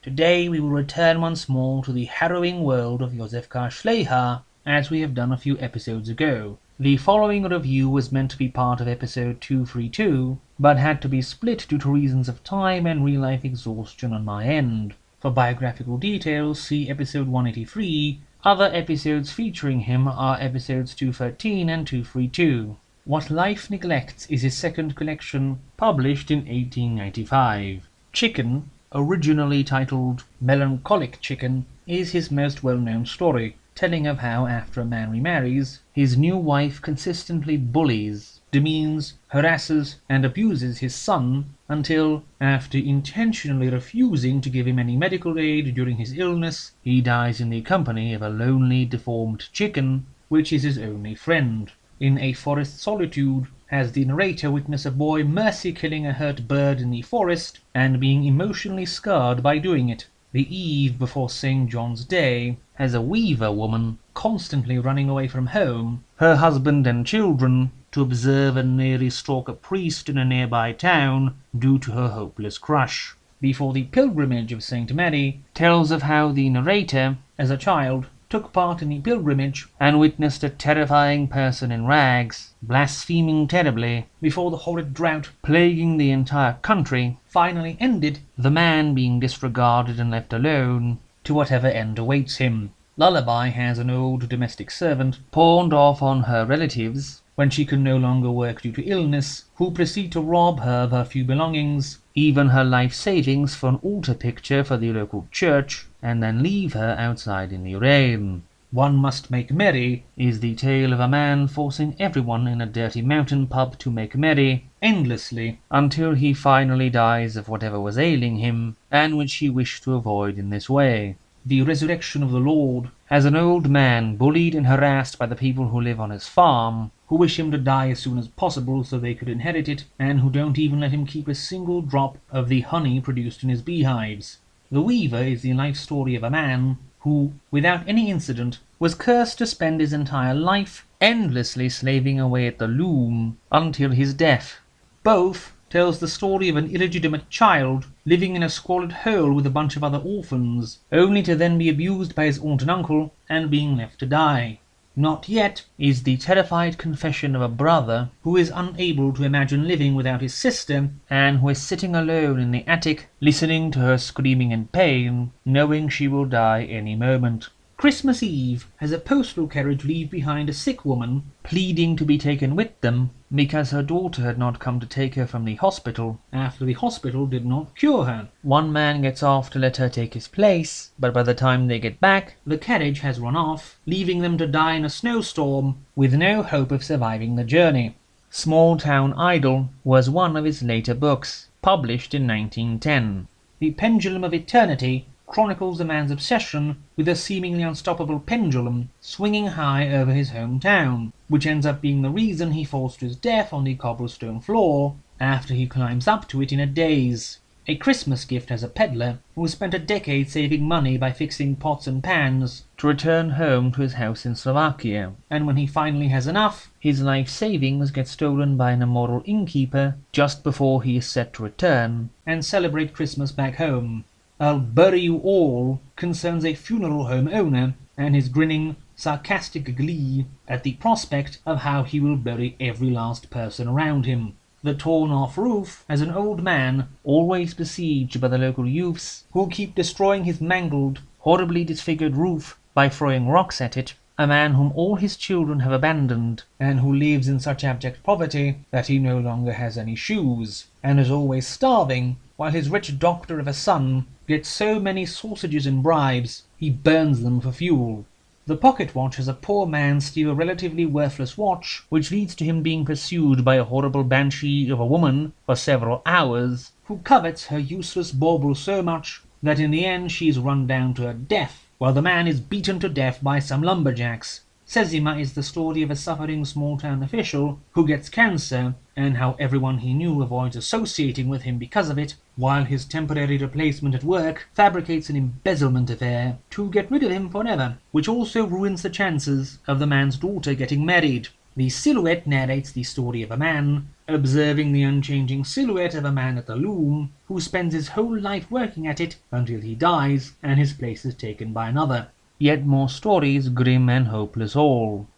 Today we will return once more to the harrowing world of Josef K. Šlejhar, as we have done a few episodes ago. The following review was meant to be part of episode 232, but had to be split due to reasons of time and real-life exhaustion on my end. For biographical details, see episode 183. Other episodes featuring him are episodes 213 and 232. What Life Neglects is his second collection, published in 1895. Chicken, originally titled Melancholic Chicken, is his most well-known story, telling of how after a man remarries, his new wife consistently bullies, demeans, harasses, and abuses his son until, after intentionally refusing to give him any medical aid during his illness, he dies in the company of a lonely, deformed chicken, which is his only friend. In A Forest Solitude, has the narrator witness a boy mercy killing a hurt bird in the forest and being emotionally scarred by doing it. The eve before St. John's Day has a weaver woman constantly running away from home, her husband and children, to observe and nearly stalk a priest in a nearby town due to her hopeless crush. Before the Pilgrimage of St. Mary tells of how the narrator, as a child, took part in the pilgrimage and witnessed a terrifying person in rags, blaspheming terribly, before the horrid drought plaguing the entire country finally ended, the man being disregarded and left alone to whatever end awaits him. Lullaby has an old domestic servant pawned off on her relatives when she can no longer work due to illness, who proceed to rob her of her few belongings, even her life savings, for an altar picture for the local church, and then leave her outside in the rain. One Must Make Merry is the tale of a man forcing everyone in a dirty mountain pub to make merry endlessly until he finally dies of whatever was ailing him, and which he wished to avoid in this way. The Resurrection of the Lord has an old man bullied and harassed by the people who live on his farm, who wish him to die as soon as possible so they could inherit it, and who don't even let him keep a single drop of the honey produced in his beehives. The Weaver is the life story of a man who, without any incident, was cursed to spend his entire life endlessly slaving away at the loom until his death. Both tells the story of an illegitimate child living in a squalid hole with a bunch of other orphans, only to then be abused by his aunt and uncle and being left to die. Not Yet is the terrified confession of a brother who is unable to imagine living without his sister, and who is sitting alone in the attic, listening to her screaming in pain, knowing she will die any moment. Christmas Eve has a postal carriage leave behind a sick woman, pleading to be taken with them because her daughter had not come to take her from the hospital after the hospital did not cure her. One man gets off to let her take his place, but by the time they get back, the carriage has run off, leaving them to die in a snowstorm with no hope of surviving the journey. Small Town Idyll was one of his later books, published in 1910. The Pendulum of Eternity chronicles a man's obsession with a seemingly unstoppable pendulum swinging high over his hometown, which ends up being the reason he falls to his death on the cobblestone floor after he climbs up to it in a daze. A Christmas gift as a peddler who spent a decade saving money by fixing pots and pans to return home to his house in Slovakia, and when he finally has enough, his life savings get stolen by an immoral innkeeper just before he is set to return and celebrate Christmas back home. I'll Bury You All concerns a funeral home owner and his grinning, sarcastic glee at the prospect of how he will bury every last person around him. The Torn-Off Roof has an old man always besieged by the local youths who keep destroying his mangled, horribly disfigured roof by throwing rocks at it, a man whom all his children have abandoned, and who lives in such abject poverty that he no longer has any shoes, and is always starving, while his rich doctor of a son gets so many sausages and bribes, he burns them for fuel. The Pocket Watch has a poor man steal a relatively worthless watch, which leads to him being pursued by a horrible banshee of a woman for several hours, who covets her useless bauble so much that in the end she is run down to her death, while the man is beaten to death by some lumberjacks. Sezima is the story of a suffering small-town official who gets cancer, and how everyone he knew avoids associating with him because of it, while his temporary replacement at work fabricates an embezzlement affair to get rid of him forever, which also ruins the chances of the man's daughter getting married. The silhouette narrates the story of a man, observing the unchanging silhouette of a man at the loom, who spends his whole life working at it until he dies and his place is taken by another. Yet more stories, grim and hopeless all.